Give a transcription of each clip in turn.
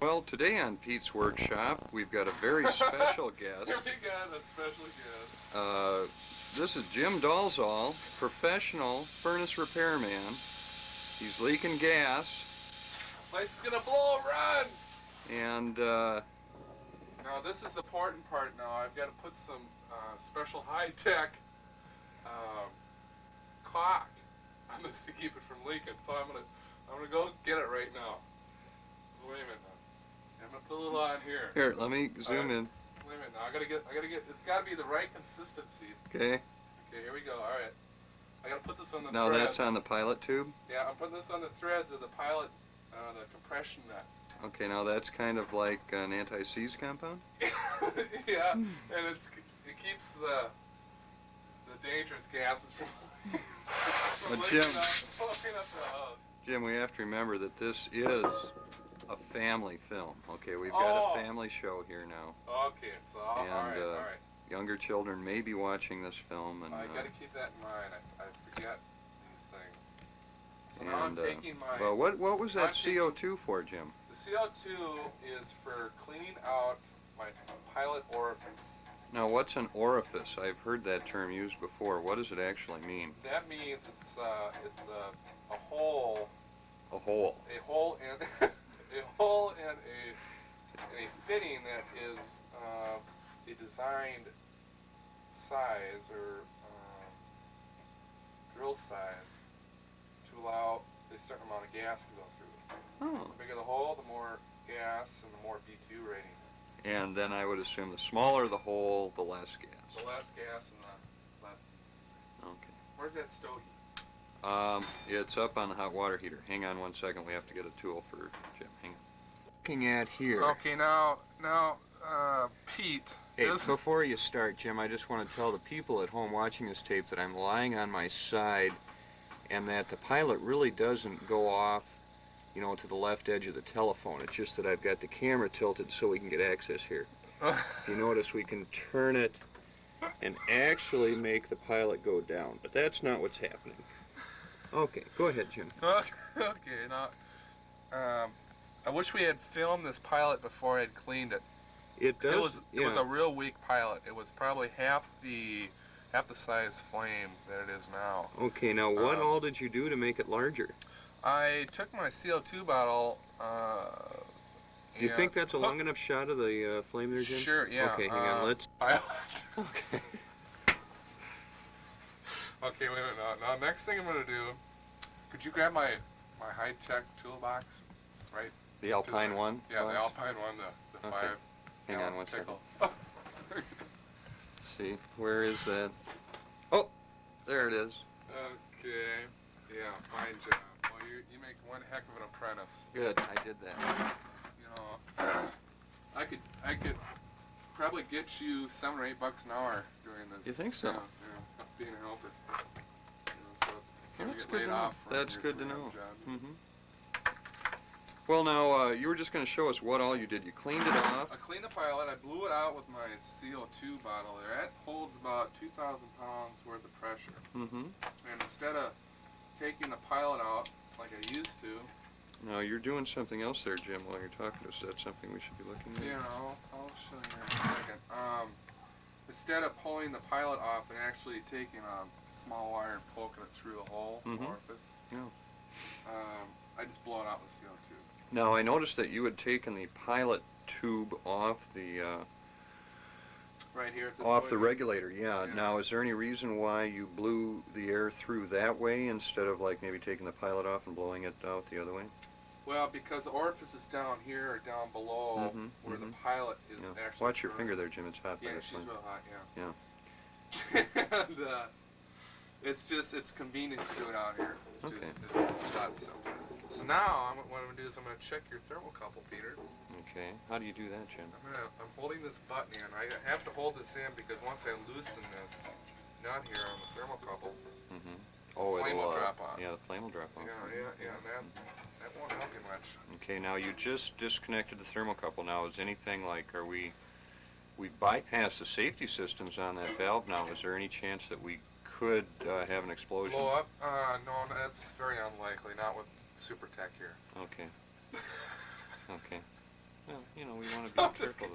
Well, today on Pete's Workshop, we've got a very special guest. We got a special guest. This is Jim Dolezal, professional furnace repairman. He's leaking gas. Place is gonna blow, run! And now this is the important part now. I've got to put some special high-tech caulk on this to keep it from leaking. So I'm gonna go get it right now. Wait a minute now. I'm gonna put a little on here. Here, let me zoom in. Wait a minute now. I gotta get. It's gotta be the right consistency. Okay. Okay, here we go. All right. I gotta put this on the Now threads. that's on the pilot tube? Yeah, I'm putting this on the threads of the pilot, the compression nut. Okay, now that's kind of like an anti-seize compound? Yeah, and it keeps the dangerous gases from But leaking up the house. Jim, we have to remember that this is a family film. Okay, we've got a family show here now. Okay, so all right. Younger children may be watching this film, and I got to keep that in mind. I forget these things. So now I'm taking my. Well, what was that CO2 for, Jim? The CO2 is for cleaning out my pilot orifice. Now, what's an orifice? I've heard that term used before. What does it actually mean? That means it's a hole. A hole. A hole and a hole and a fitting that is a designed size or drill size to allow a certain amount of gas to go through it. Oh. The bigger the hole, the more gas and the more BTU rating. And then I would assume the smaller the hole, the less gas. The less gas and the less BTU. Okay. Where's that stogie? It's up on the hot water heater. Hang on one second. We have to get a tool for Jim. Hang on. Looking at here. Okay, now, Pete. Hey, before you start, Jim, I just want to tell the people at home watching this tape that I'm lying on my side and that the pilot really doesn't go off, you know, to the left edge of the telephone. It's just that I've got the camera tilted so we can get access here. You notice we can turn it and actually make the pilot go down, but that's not what's happening. Okay, go ahead, Jim. Okay, now, I wish we had filmed this pilot before I'd cleaned it. It does. It was a real weak pilot. It was probably half the size flame that it is now. Okay, now what all did you do to make it larger? I took my CO2 bottle. Do you think that's a long enough shot of the flame there, Jim? Sure, yeah. Okay, hang on, let's... Okay. Okay, wait a minute. Now, next thing I'm going to do, could you grab my high-tech toolbox, right? The Alpine one? Yeah, the Alpine one, the okay. 5. Hang on one second. Let's see, where is that? Oh, there it is. Okay, yeah, fine job. Well, you make one heck of an apprentice. Good, I did that. You know, I could probably get you $7 or $8 an hour doing this. You think so? Yeah, being a helper. You know, so That's good to know. That's good to know. Mm-hmm. Well, now, you were just going to show us what all you did. You cleaned it off. I cleaned the pilot. I blew it out with my CO2 bottle there. That holds about 2,000 pounds worth of pressure. Mm-hmm. And instead of taking the pilot out like I used to... No, you're doing something else there, Jim, while you're talking to us. Is that something we should be looking at? You know, I'll show you in a second. Instead of pulling the pilot off and actually taking a small wire and poking it through the hole, orifice, I just blow it out with CO2. Now, I noticed that you had taken the pilot tube off the right here at off the regulator. Yeah. Now, is there any reason why you blew the air through that way instead of like maybe taking the pilot off and blowing it out the other way? Well, because the orifice is down here or down below where the pilot is actually. Watch your finger there, Jim. It's hot. Yeah, she's real hot. Yeah. Yeah. And it's convenient to do it out here. It's not so. So now, what I'm going to do is I'm going to check your thermocouple, Peter. Okay. How do you do that, Jim? I'm holding this button in. I have to hold this in because once I loosen this nut here on the thermocouple, the flame will drop off. Yeah, the flame will drop off. Yeah, and that won't help you much. Okay, now you just disconnected the thermocouple. Now, is anything like, we bypassed the safety systems on that valve now. Is there any chance that we could have an explosion? Blow up? No, that's very unlikely. Not with Supertech here. Okay. Okay. you know, we want to be careful.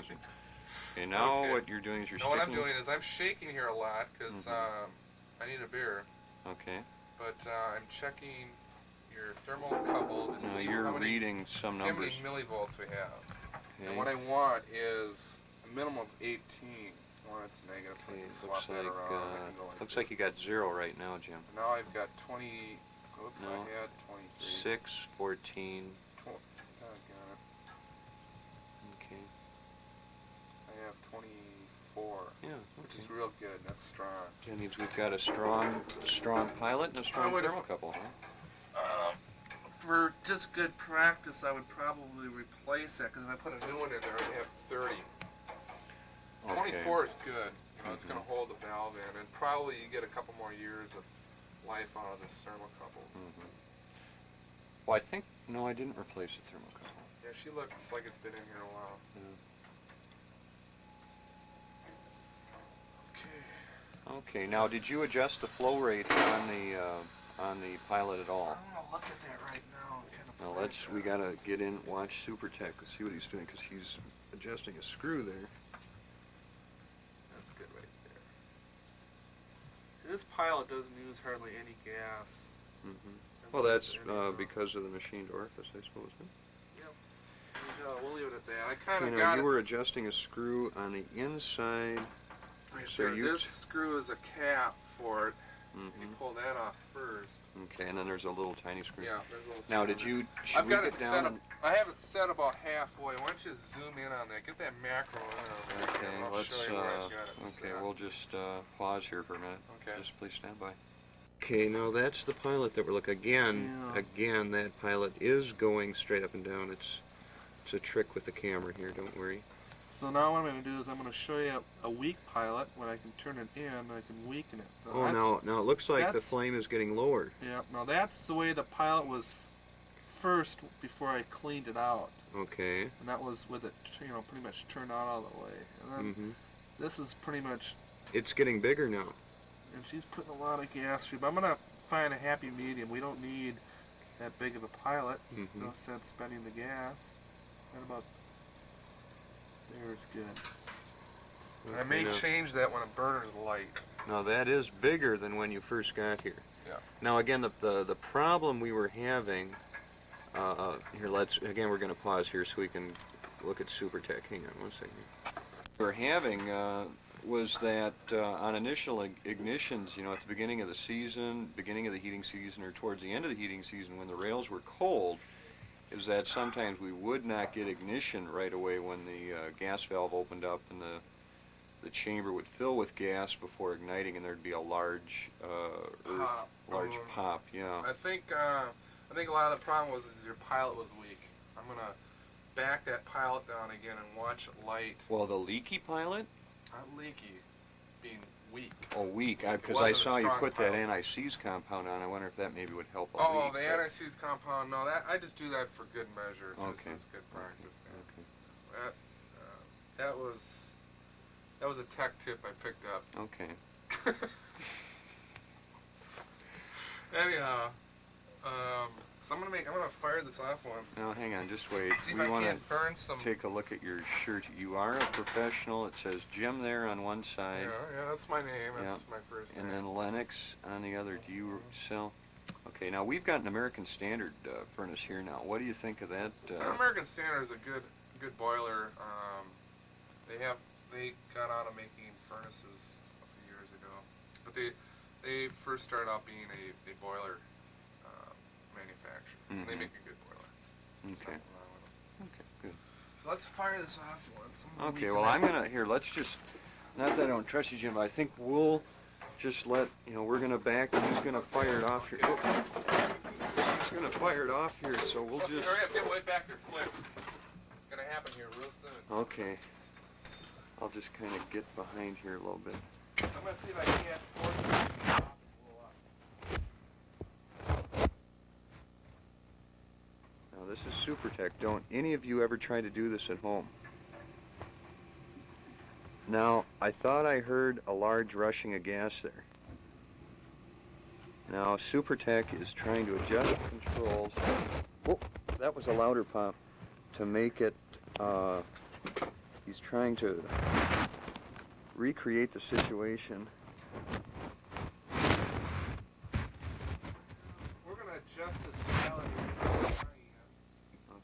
Okay, now Okay. what you're doing is you're Now sticking... what I'm doing is I'm shaking here a lot because I need a beer. Okay. But I'm checking your thermocouple to Now see you're how many reading some numbers. millivolts we have. Okay. And what I want is a minimum of 18. Well, it's negative, so I Okay, can swap that around. I can go like looks like you got 0 right now, Jim. Now I've got 20. Oops, No. I had 23. 6, 14. Oh, got it. Okay. I have 24. Yeah. Which is real good. That's strong. That means we've got a strong pilot and a strong thermocouple, huh? For just good practice, I would probably replace that because if I put a new one in there, I'd have 30. Okay. 24 is good. You know, it's going to hold the valve in, and probably you get a couple more years of life out of this thermocouple. Well, I think, no, I didn't replace the thermocouple. Yeah, she looks like it's been in here a while. Yeah. Okay. Now, did you adjust the flow rate on the pilot at all? I'm gonna look at that right now. Now we gotta get in, watch Supertech, and see what he's doing, because he's adjusting a screw there. That's good right there. See, this pilot doesn't use hardly any gas. Well, that's because of the machined orifice, I suppose. Huh? Yep. We'll leave it at that. I kind of You were adjusting a screw on the inside. Right so there. This screw is a cap for it. And you pull that off first. Okay, and then there's a little tiny screw. Yeah, there's a little screw. Now, should I've we got get it down set up. I have it set about halfway. Why don't you zoom in on that? Get that macro in on there. Okay, I'll show you where I've got it okay, set. we'll just pause here for a minute. Okay. Just please stand by. Okay, now that's the pilot that we're looking again. Yeah. Again, that pilot is going straight up and down. It's a trick with the camera here. Don't worry. So now what I'm going to do is I'm going to show you a weak pilot. When I can turn it in, I can weaken it. Now it looks like the flame is getting lowered. Yeah. Now that's the way the pilot was first before I cleaned it out. Okay. And that was with it, pretty much turned out all the way. And then this is pretty much. It's getting bigger now. And she's putting a lot of gas through, but I'm going to find a happy medium. We don't need that big of a pilot. No sense spending the gas. And about there, it's good. Okay, I may change that when a burner's light. Now that is bigger than when you first got here. Yeah. Now again, the problem we were having. Here, we're going to pause here so we can look at Supertech. Hang on one second. We're having was that on initial ignitions, at the beginning of the season, beginning of the heating season, or towards the end of the heating season when the rails were cold, is that sometimes we would not get ignition right away when the gas valve opened up and the chamber would fill with gas before igniting, and there'd be a large pop. Yeah. I think a lot of the problem was your pilot was weak. I'm gonna back that pilot down again and watch it light. Well, the leaky pilot? Not leaky, being weak. Oh, weak. Because I saw you put that anti-seize compound on. I wonder if that maybe would help a leak. Oh, the anti-seize compound. No, I just do that for good measure. Okay. This is good practice. Okay. That was a tech tip I picked up. Okay. Anyhow, so I'm gonna fire this off once. Now hang on, just wait. See if I can't burn some. Take a look at your shirt. You are a professional. It says Jim there on one side. Yeah, that's my name. That's my first name. And then Lennox on the other. Do you sell? Okay, now we've got an American Standard furnace here now. What do you think of that? American Standard is a good boiler. They got out of making furnaces a few years ago, but they first started out being a boiler manufacturer. They make a good boiler. Okay. Okay, good. So let's fire this off once. Okay, well I'm gonna let's just, not that I don't trust you, Jim, but I think we'll just let, we're gonna back, and he's gonna fire it off here. Oh. He's gonna fire it off here, so we'll just. Hurry up, get way back there quick. It's gonna happen here real soon. Okay. I'll just kind of get behind here a little bit. I'm gonna see if I can't force it to blow up. Now this is Supertech. Don't any of you ever try to do this at home. Now, I thought I heard a large rushing of gas there. Now, Supertech is trying to adjust the controls. Oh, that was a louder pop. To make it He's trying to recreate the situation. We're going to adjust this pilot.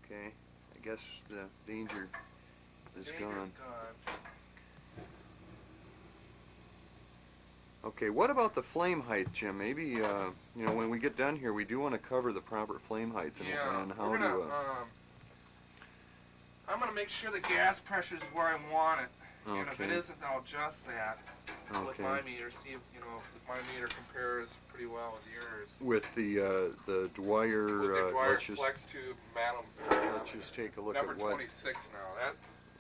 Okay, I guess the danger is gone. Okay, what about the flame height, Jim? Maybe, you know, when we get done here, we do want to cover the proper flame height and how we're gonna, to... I'm going to make sure the gas pressure is where I want it. Okay. And if it isn't, I'll adjust that with my meter. See if, you know, if my meter compares pretty well with yours. With the Dwyer, with the Dwyer flex tube let's just take a look number at what 26 now.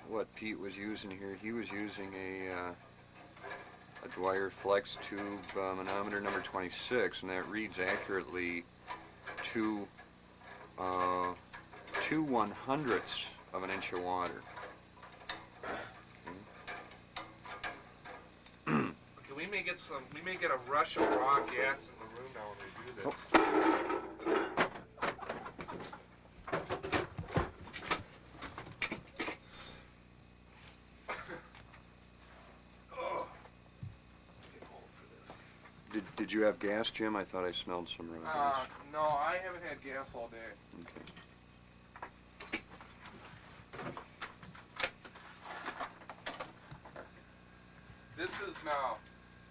What Pete was using here. He was using a Dwyer flex tube manometer number 26, and that reads accurately to 2/100ths of an inch of water. We may get a rush of raw gas in the room now when we do this. Oh. Get home for this. Did you have gas, Jim? I thought I smelled some raw gas. No, I haven't had gas all day. Okay.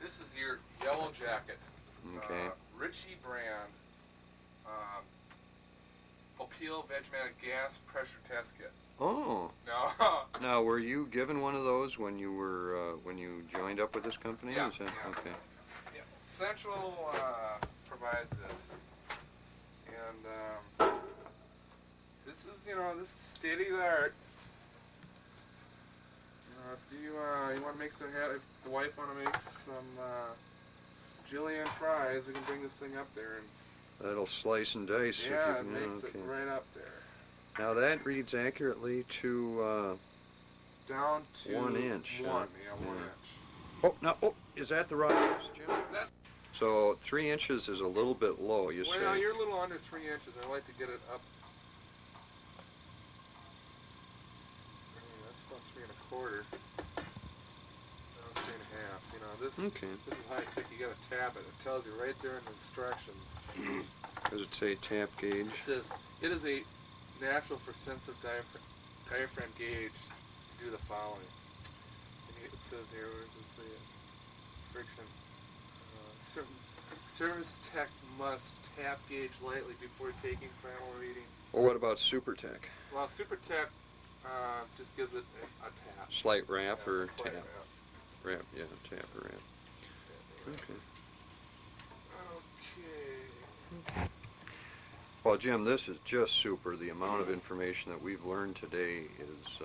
This is your Yellow Jacket. Okay. Ritchie brand. Opel Vegmatic gas pressure test kit. Oh. No. Now, were you given one of those when you were when you joined up with this company? Yeah. Is that, Yeah. Okay. Yeah. Central provides this, and this is state of the art. Do you want to make some? If the wife want to make some julienne fries, we can bring this thing up there and. That'll slice and dice. Yeah, if you, it makes it right up there. Now that reads accurately to down to 1 inch. 1 inch. Oh, now, is that the right Jim? So 3 inches is a little bit low, you say? Well, you're a little under 3 inches. I like to get it up. That's about 3 1/4. No, 3 1/2. You know, this is high tech. You got to tap it. It tells you right there in the instructions. Does it say tap gauge? It says it is a natural for sensitive diaphragm gauge to do the following. And it says here, where does it say it? Friction. Service tech must tap gauge lightly before taking final reading. Well, what about Supertech? Well, Supertech just gives it a tap. Slight wrap or slight tap? Wrap, yeah, tap or wrap. Okay. Okay. Well, Jim, this is just super. The amount of information that we've learned today is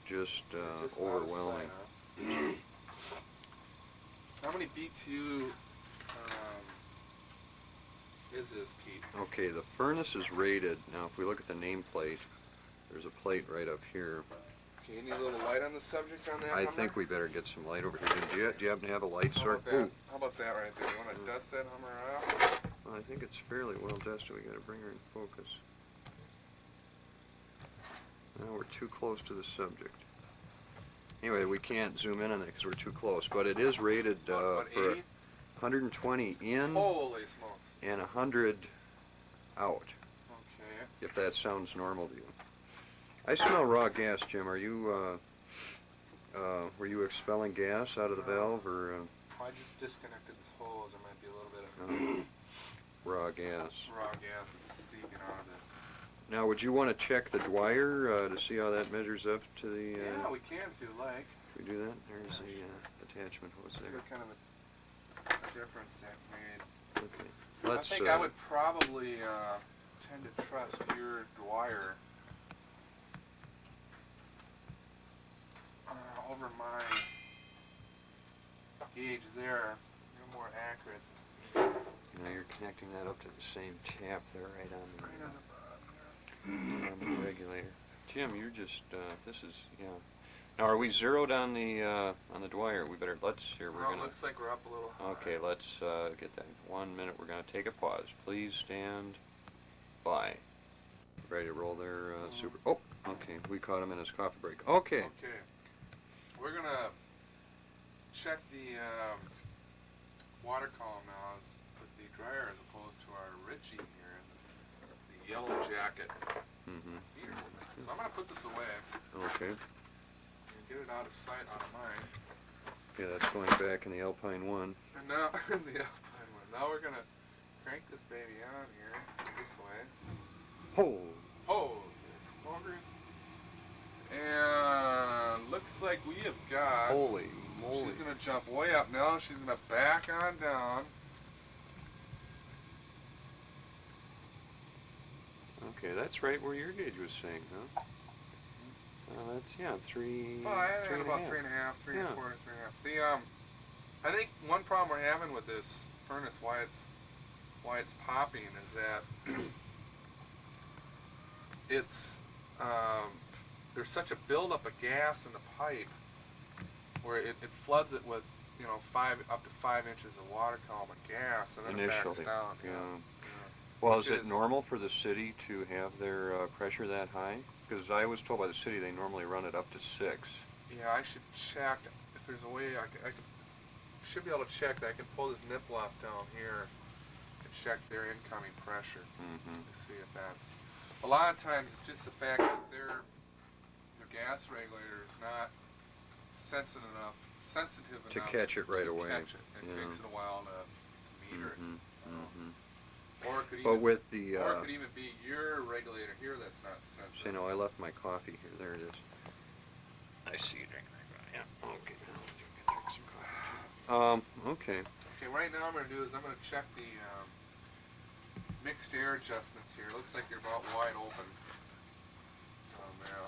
just overwhelming. How many BTU is this, Pete? Okay, the furnace is rated. Now, if we look at the nameplate, there's a plate right up here. Okay, you need a little light on the subject on that I Hummer? think we better get some light over here. Do you happen to have a light source? How about that right there? You want to dust that Hummer off? Well, I think it's fairly well dusted. We got to bring her in focus. Now we're too close to the subject. Anyway, we can't zoom in on it because we're too close. But it is rated what, for 80? 120 in Holy smokes. and 100 out. Okay. If that sounds normal to you. I smell raw gas, Jim. Are you were you expelling gas out of the valve, or? I just disconnected this hose. There might be a little bit of raw gas. Raw gas that's seeping out of this. Now, would you want to check the Dwyer to see how that measures up to the? Yeah, we can if you like. Can we do that? There's the attachment hose there. See what kind of a difference that made. Okay. Let's, I think I would probably tend to trust your Dwyer over my gauge there. You're more accurate. Now you're connecting that up to the same tap there, right on the regulator. Jim, you're just this is Now, are we zeroed on the Dwyer? We better We're gonna. Looks like we're up a little. Okay, let's get that. 1 minute. We're gonna take a pause. Please stand by. Ready to roll there, Super. Oh, Okay, we caught him in his coffee break. Okay. Okay. We're gonna check the water column now with the dryer as opposed to our Ritchie here, the yellow jacket meter. So I'm gonna put this away Okay. and get it out of sight, out of mind. Yeah, that's going back in the Alpine 1. And now, the Alpine one. Now we're gonna crank this baby on here, this way. Oh! Oh, smokers. And looks like we have got. Holy moly. She's gonna jump way up now. She's gonna back on down. Okay, that's right where your gauge was saying, huh? That's, yeah, three. Well, I three had and a about half. 3.5, three and Yeah. a quarter, 3.5. I think one problem we're having with this furnace, why it's popping, is that it's there's such a buildup of gas in the pipe where it floods it with up to 5 inches of water column of gas, and then it backs Initially, down. yeah. Yeah. Well, Which is it normal for the city to have their pressure that high? Because I was told by the city they normally run it up to 6. Yeah, I should check if there's a way should be able to check that. I can pull this nipple off down here and check their incoming pressure to see if that's. A lot of times it's just the fact that their gas regulator is not sensitive enough To catch it right to away. Catch it. It takes it a while to meter it. Or it could But even, with the, or it could even be your regulator here that's not sensitive. you know, I left my coffee here. There it is. I see you drinking that. Yeah. Okay. I'll drink some coffee too. Okay. Okay. Right now, I'm going to do is I'm going to check the mixed air adjustments here. Looks like you're about wide open.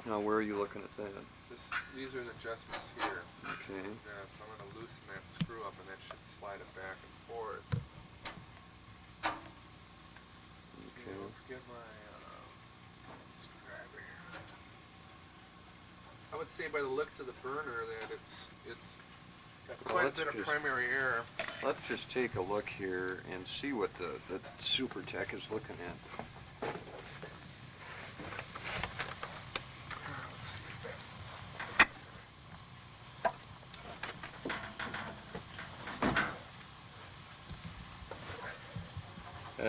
Now, where are you looking at that? These are the adjustments here. Okay. Yeah, so I'm going to loosen that screw up, and that should slide it back and forth. Okay. Let's get my screwdriver here. I would say by the looks of the burner that it's got quite a bit of primary air. Let's just take a look here and see what the Supertech is looking at. Let's see.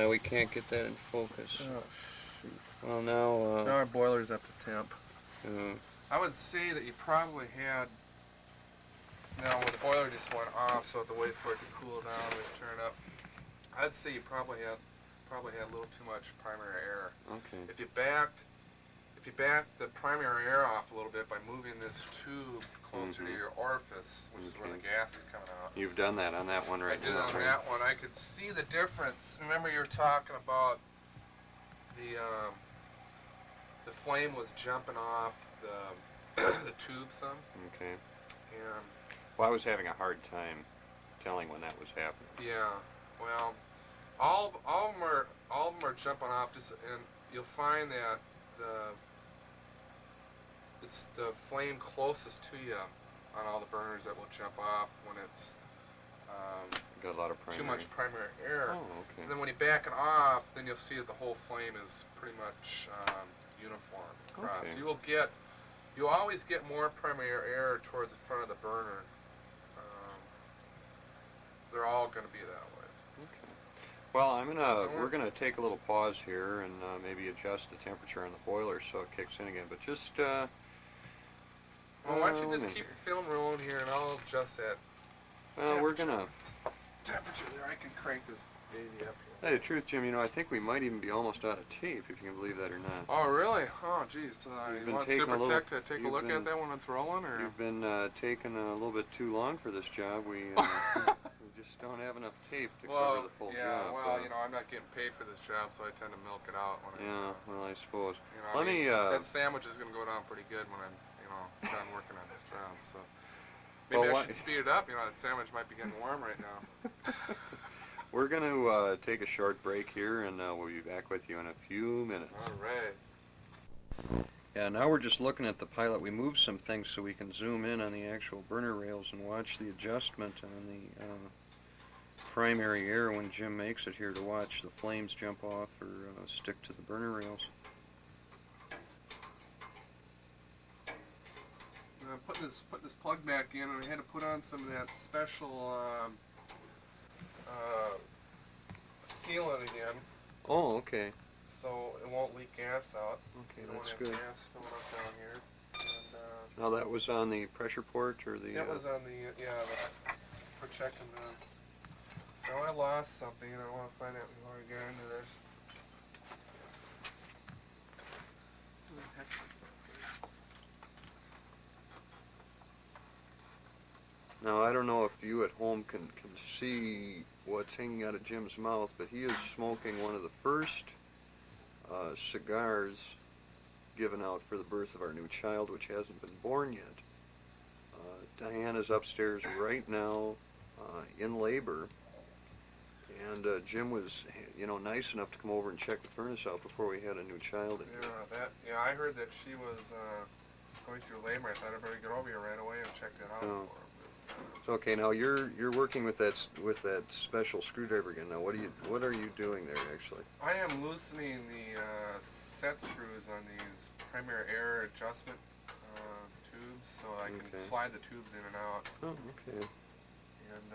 We can't get that in focus. Oh, shoot. Well, now Now our boiler's up to temp. uh, I would say that you probably had. Now, when the boiler just went off, so I have to wait for it to cool down and turn up. I'd say you probably had a little too much primary air. okay. If you backed the primary air off a little bit by moving this tube closer to your orifice, which is where the gas is coming out. You've done that on that one right I did now. it on that one. I could see the difference. Remember, you were talking about the flame was jumping off the tube some. Okay. And well, I was having a hard time telling when that was happening. yeah, well, all of them are jumping off. And you'll find that it's the flame closest to you on all the burners that will jump off when it's Got a lot of primary. too much primary air. Oh, okay. And then when you back it off, then you'll see that the whole flame is pretty much uniform across. Okay. So you'll always get more primary air towards the front of the burner. They're all going to be that way. Okay. Well, we're gonna take a little pause here and maybe adjust the temperature on the boiler so it kicks in again. But just Well, why don't you just let me keep the film rolling here, and I'll adjust that Well, we're gonna. temperature there. I can crank this baby up Tell you the truth, Jim. You know, I think we might even be almost out of tape, if you can believe that or not. Oh, really? Oh, geez. You've You been want taking a little- Supertech to take a you've look been- at that when it's rolling, or? You've been taking a little bit too long for this job. We just don't have enough tape to cover the full yeah, job. well, I'm not getting paid for this job, so I tend to milk it out when Yeah, well, I suppose. I Let mean, me. that sandwich is going to go down pretty good when I'm, done working on this job. So maybe Well, I should speed it up. That sandwich might be getting warm right now. We're going to take a short break here, and we'll be back with you in a few minutes. All right. Yeah, now we're just looking at the pilot. We moved some things so we can zoom in on the actual burner rails and watch the adjustment on the primary air when Jim makes it here to watch the flames jump off or stick to the burner rails. putting this plug back in, and I had to put on some of that special sealant again, Oh, okay. so it won't leak gas out. Okay, You don't that's have good. gas filling up down here. And, Now that was on the pressure port or the... that was on the, for checking the... Now I lost something, and I want to find out before I get into this. Where the heck is it? Now I don't know if you at home can see what's hanging out of Jim's mouth, but he is smoking one of the first cigars given out for the birth of our new child, which hasn't been born yet. Diane is upstairs right now in labor, and Jim was, nice enough to come over and check the furnace out before we had a new child in here. I heard that she was going through labor. I thought I better get over here right away and check that out Oh. for her. So, okay, now you're working with that special screwdriver again. Now what are you doing there actually? I am loosening the set screws on these primary air adjustment tubes, so I can slide the tubes in and out. Oh, okay. And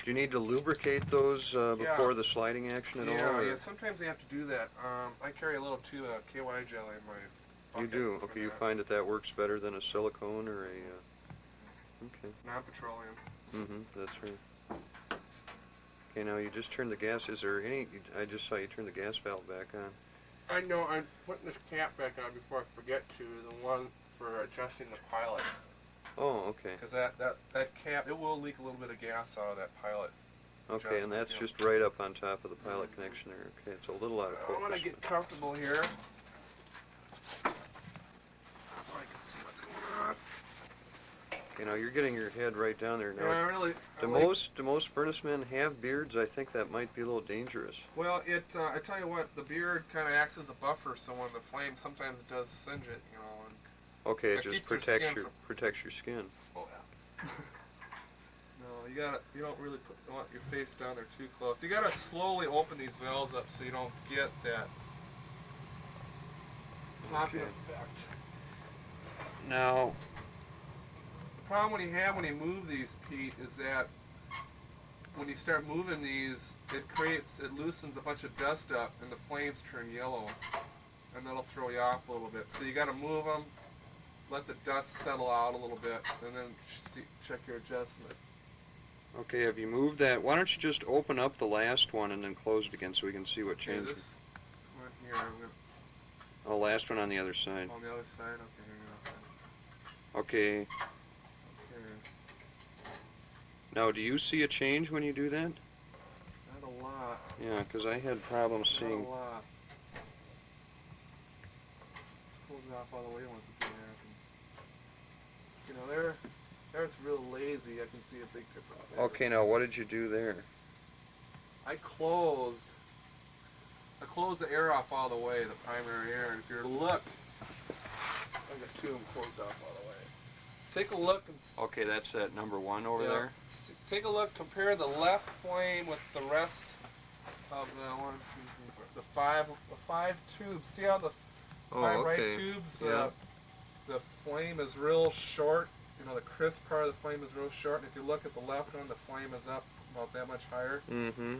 do you need to lubricate those before the sliding action at all? Yeah. Sometimes they have to do that. I carry a little tube of KY jelly in my You bucket. do. Okay, you find that works better than a silicone or a. Okay. Non-petroleum. That's right. Okay, now you just turned the gas. Is there any? I just saw you turn the gas valve back on. I know. I'm putting this cap back on before I forget to. The one for adjusting the pilot. Oh, okay. Because that cap, it will leak a little bit of gas out of that pilot. Okay, and that's just right up on top of the pilot connection there. Okay, it's a little out of focus. I want to get comfortable here, so I can see what's going on. Okay, now you're getting your head right down there now. Yeah, really. Do most furnace men have beards? I think that might be a little dangerous. Well, I tell you what, the beard kind of acts as a buffer, so when the flame, sometimes it does singe it, And okay, it just keeps protects your skin. Oh yeah. No, you don't really want your face down there too close. You gotta slowly open these valves up so you don't get that popping effect. Now, the problem when you move these, Pete, is that when you start moving these, it loosens a bunch of dust up, and the flames turn yellow, and that'll throw you off a little bit. So you got to move them, let the dust settle out a little bit, and then check your adjustment. okay, have you moved that? Why don't you just open up the last one and then close it again so we can see what Okay, changes? this one here, I'm gonna, Oh, last one on the other side. on the other side. Okay, here we go. Okay. Okay. Now, do you see a change when you do that? Not a lot. Yeah, because I had problems seeing. Not a lot. Pulls it off all the way once to see what happens. There it's real lazy. I can see a big difference there. Okay, now what did you do there? I closed the air off all the way, the primary air. And if you look, I got two of them closed off all the way. Take a look and Okay, that's that number one over there. Take a look. Compare the left flame with the rest of the five tubes. See how the five right tubes? The flame is real short. The crisp part of the flame is real short. And if you look at the left one, the flame is up about that much higher. Mm-hmm.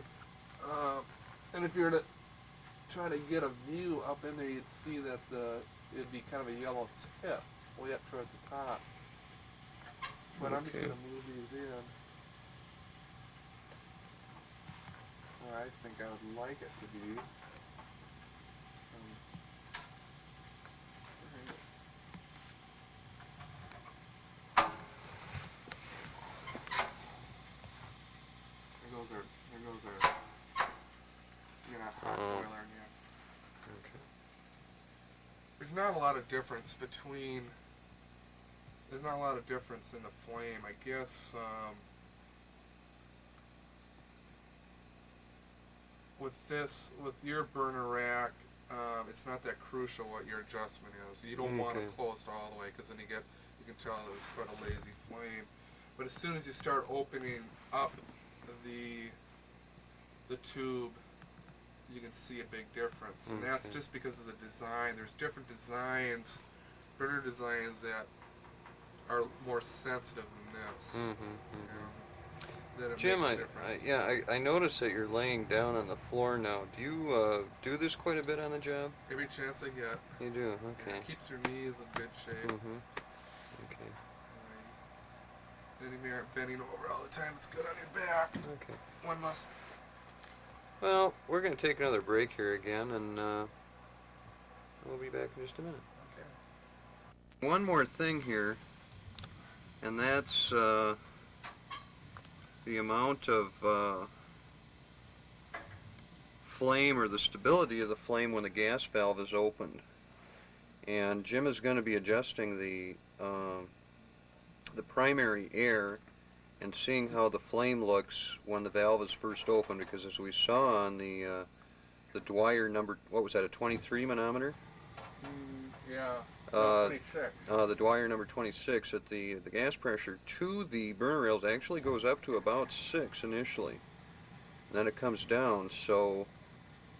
And if you were to try to get a view up in there, you'd see that it'd be kind of a yellow tip way up towards the top. But I'm just going to move these in where I think I would like it to be. There goes our hot boiler again. Okay. There's not a lot of difference in the flame. I guess with your burner rack, it's not that crucial what your adjustment is. You don't want to close it all the way, because then you can tell it was quite a lazy flame. But as soon as you start opening up the tube, you can see a big difference. And that's just because of the design. There's different designs, burner designs, that are more sensitive than this. Then it Jim, makes a difference. I noticed that you're laying down on the floor now. Do you do this quite a bit on the job? Every chance I get. You do, okay. Yeah, it keeps your knees in good shape. Okay. Then if you aren't bending over all the time, it's good on your back. Okay. One must. Well, we're going to take another break here again, and we'll be back in just a minute. Okay. One more thing here, and that's the amount of flame, or the stability of the flame when the gas valve is opened. And Jim is going to be adjusting the primary air and seeing how the flame looks when the valve is first opened, because as we saw on the Dwyer number, what was that, a 23 manometer? Yeah. 26. The Dwyer number 26, at the gas pressure to the burner rails actually goes up to about 6 initially. And then it comes down, so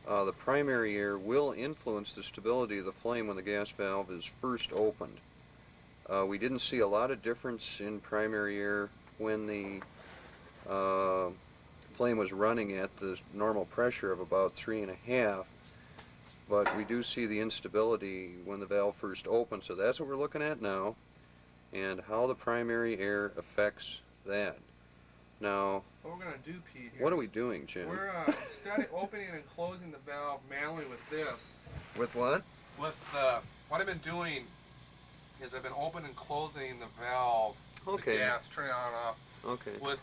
the primary air will influence the stability of the flame when the gas valve is first opened. We didn't see a lot of difference in primary air when the flame was running at the normal pressure of about 3.5, but we do see the instability when the valve first opens, so that's what we're looking at now, and how the primary air affects that. Now, what we're going to do, Pete, here, what are we doing, Jim? We're instead of opening and closing the valve manually with this. With what? With what I've been doing is I've been opening and closing the valve, Okay. the gas, turning on and off, Okay. with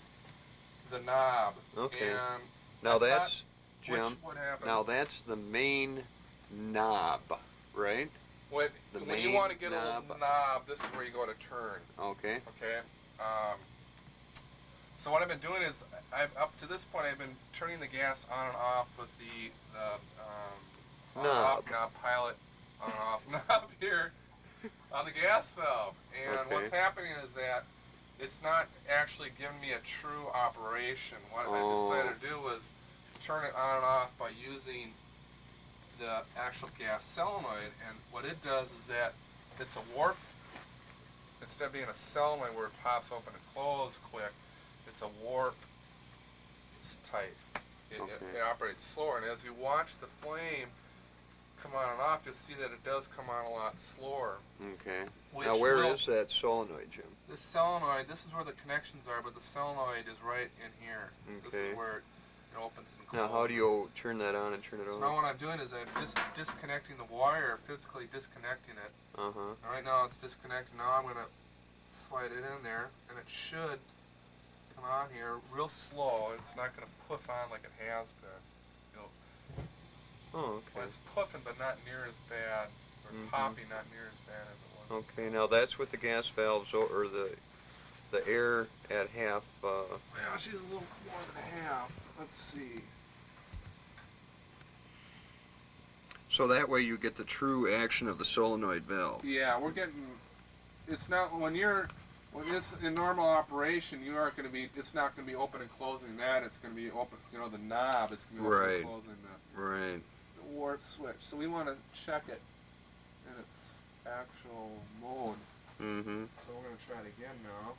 the knob. Okay. And now that's, Jim, what happens? now that's the main knob, right? When you want to get a little knob, this is where you go to turn. Okay. Okay. So what I've been doing is, up to this point, I've been turning the gas on and off with the on and off knob, pilot on and off knob here on the gas valve. And what's happening is that it's not actually giving me a true operation. What I decided to do was turn it on and off by using the actual gas solenoid, and what it does is that it's a warp. Instead of being a solenoid where it pops open and close quick, it's a warp type. It operates slower, and as you watch the flame come on and off, you'll see that it does come on a lot slower. Okay. Now where is that solenoid, Jim? This solenoid, this is where the connections are, but the solenoid is right in here. Okay. This is where it opens and closes. Now how do you turn that on and turn it off? on? So now what I'm doing is I'm just disconnecting the wire, physically disconnecting it. And right now it's disconnected. Now I'm going to slide it in there, and it should come on here real slow. It's not going to puff on like it has been. Well, it's puffing, but not near as bad, or popping, not near as bad as it was. Okay, now that's with the gas valves, or the air at half. Well, she's a little more than half. Let's see. So that way you get the true action of the solenoid valve. Yeah, we're getting. It's not when it's in normal operation. You aren't going to be. It's not going to be open and closing that. It's going to be open. You know, the knob. It's going to be open and closing the. Right. Warp switch. So we want to check it in its actual mode. So we're going to try it again now.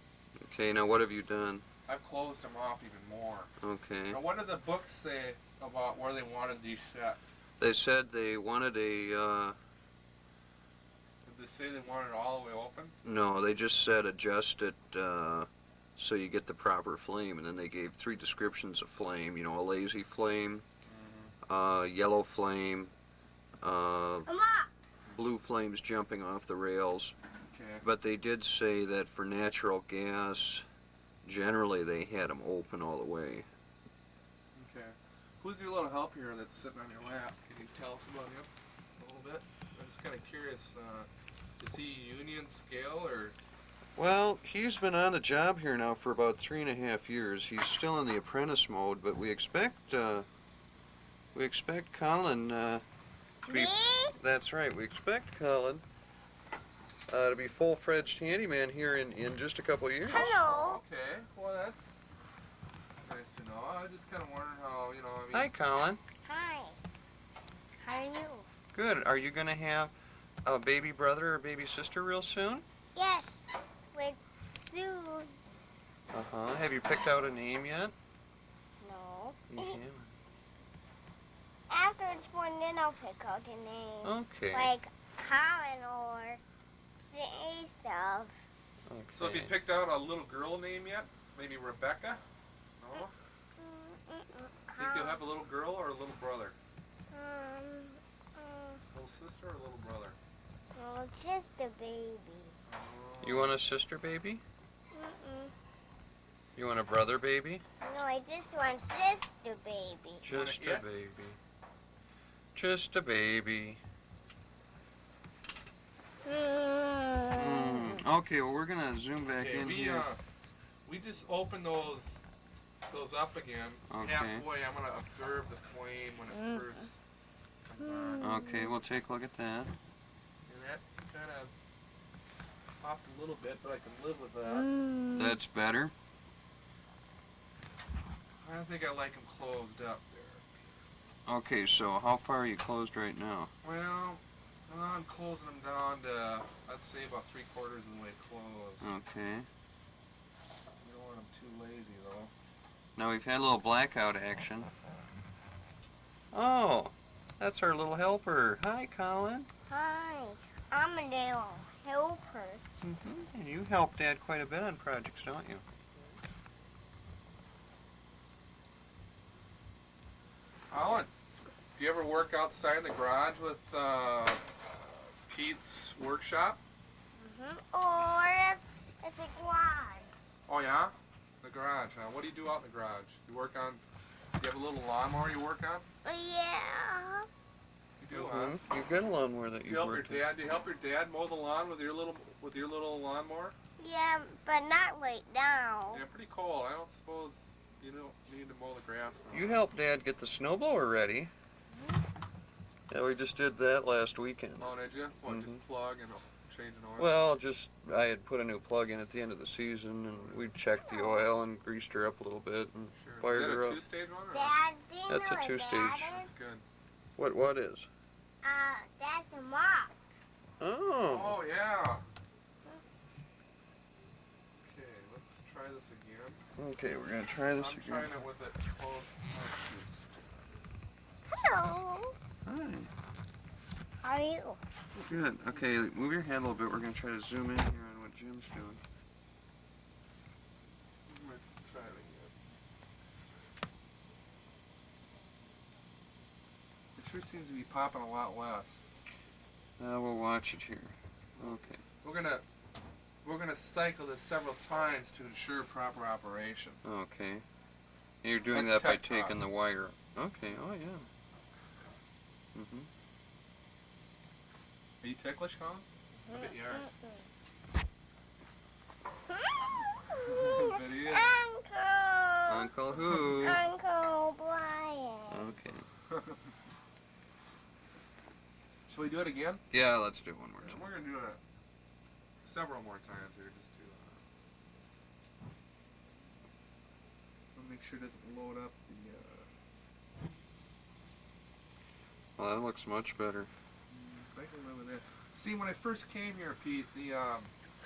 Okay, now what have you done? I've closed them off even more. Okay. Now what did the books say about where they wanted these set? They said they wanted a... Did they say they wanted it all the way open? No, they just said adjust it so you get the proper flame, and then they gave 3 descriptions of flame. You know, a lazy flame, yellow flame, blue flames jumping off the rails. Okay. But they did say that for natural gas, generally they had them open all the way. Okay. Who's your little help here that's sitting on your lap? Can you tell us about him a little bit? I'm just kind of curious. Is he union scale or? Well, he's been on the job here now for about 3.5 years. He's still in the apprentice mode, but we expect Colin to be... That's right. We expect Colin to be full-fledged handyman here in just a couple of years. Hello. Okay. Well, that's nice to know. I was just kind of wondering how, you know, I mean... Hi, Colin. Hi. How are you? Good. Are you going to have a baby brother or baby sister real soon? Yes. With Uh-huh. Have you picked out a name yet? No. You haven't. After it's born, then I'll pick out a name. Okay. Like Colin or J stuff. Okay. So have you picked out a little girl name yet? Maybe Rebecca? No? Think you'll have a little girl or a little brother? Little sister or little brother? Well, just a baby. You want a sister baby? Mm-mm. You want a brother baby? No, I just want just a baby. Just a baby. Just a baby. Okay, well we're gonna zoom back in here. We just opened those up again. Okay. Halfway, I'm gonna observe the flame when it first comes on. Okay, we'll take a look at that. And that kind of popped a little bit, but I can live with that. That's better. I think I like them closed up there. Okay, so how far are you closed right now? Well, I'm closing them down to, I'd say about 3/4 of the way closed. Okay. You don't want them too lazy, though. Now we've had a little blackout action. Oh, that's our little helper. Hi, Colin. Hi, I'm a little helper. And you help Dad quite a bit on projects, don't you? Alan, do you ever work outside in the garage with Pete's workshop? Or it's a garage. Oh yeah? The garage, huh? What do you do out in the garage? You work on, you have a little lawnmower you work on? Yeah. You do, huh? You've got a lawnmower that Do you you help worked your dad? Do you help your dad mow the lawn with your little lawnmower? Yeah, but not right now. Yeah, pretty cold. I don't suppose you don't need to mow the grass now. You helped Dad get the snowblower ready. Yeah, we just did that last weekend. Oh, did you? What, just plug and change an oil? Well, just I had put a new plug in at the end of the season, and we checked the oil and greased her up a little bit and fired her Is that up. a two-stage one? Or? Dad, do you That's know a what two-stage. that That's is? good. What is? That's a mop. Oh. Oh, yeah. Okay, let's try this again. Okay, we're gonna try this I'm again. trying it with it closed. Hello. Hi. How are you? Good. Okay, move your hand a little bit. We're gonna try to zoom in here on what Jim's doing. Let's try it again. It sure seems to be popping a lot less. We'll watch it here. Okay. We're gonna cycle this several times to ensure proper operation. Okay. And you're doing That's that by tech talk. taking the wire. Okay. Oh yeah. Are you ticklish, Colin? I bet you are. I bet he is. Uncle. Uncle who? Uncle Brian. Okay. Shall we do it again? Yeah, let's do it one more time. We're gonna do it several more times here, just to make sure it doesn't load up the. Well, that looks much better. I can live with that. See, when I first came here, Pete,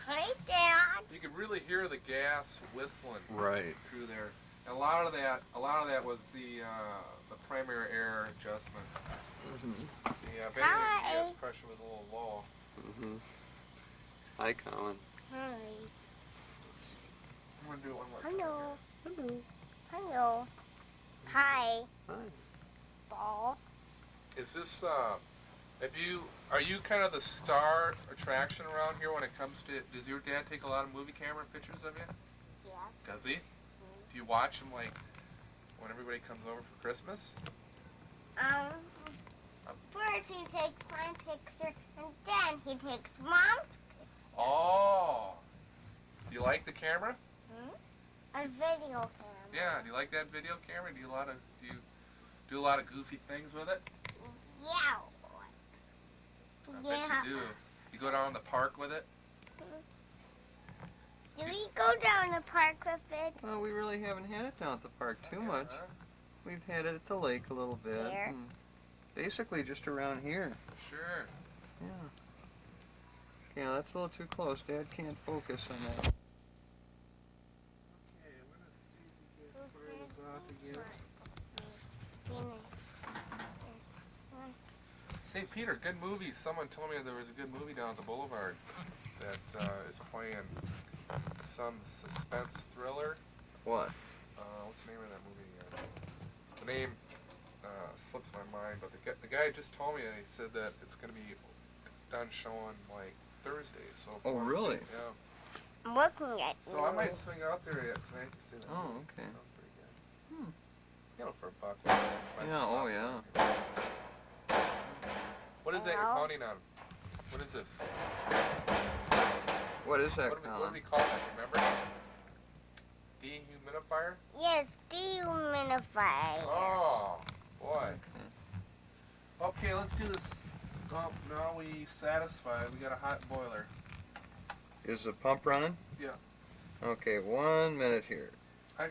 Hi, Dad. you could really hear the gas whistling Right. through there. And a lot of that was the primary air adjustment. The gas pressure was a little low. Hi, Colin. Hi. Let's see. I'm gonna do it one more time. Hello. Hello. Hello. Hi. Hi. Ball. Is this are you kind of the star attraction around here when it comes to? Does your dad take a lot of movie camera pictures of you? Yeah. Does he? Do you watch him like when everybody comes over for Christmas? First he takes my picture, and then he takes Mom's picture. Oh. Do you like the camera? A video camera. Yeah. Do you like that video camera? Do you do a lot of goofy things with it? Yeah. I bet you do. You go down the park with it? Do we go down the park with it? Well, we really haven't had it down at the park too much. Huh? We've had it at the lake a little bit. Where? And basically just around here. Sure. Yeah. Yeah, that's a little too close. Dad can't focus on that. Okay, again? St. Peter, good movie. Someone told me there was a good movie down at the Boulevard that is playing some suspense thriller. What? What's the name of that movie again? The name slips my mind, but the guy just told me, and he said that it's going to be done showing like Thursday. So Oh, really? Yeah. I'm looking at you. So I might swing out there tonight to see that. Oh, movie. okay. Sounds pretty good. Hmm. You know, for a buck. Yeah, oh yeah. What is that you're pounding on? What is this? What is that, What do Colin? we call it? Remember? Dehumidifier? Yes, dehumidifier. Oh, boy. Okay, let's do this. Oh, now we satisfied. We got a hot boiler. Is the pump running? Yeah. Okay, 1 minute here.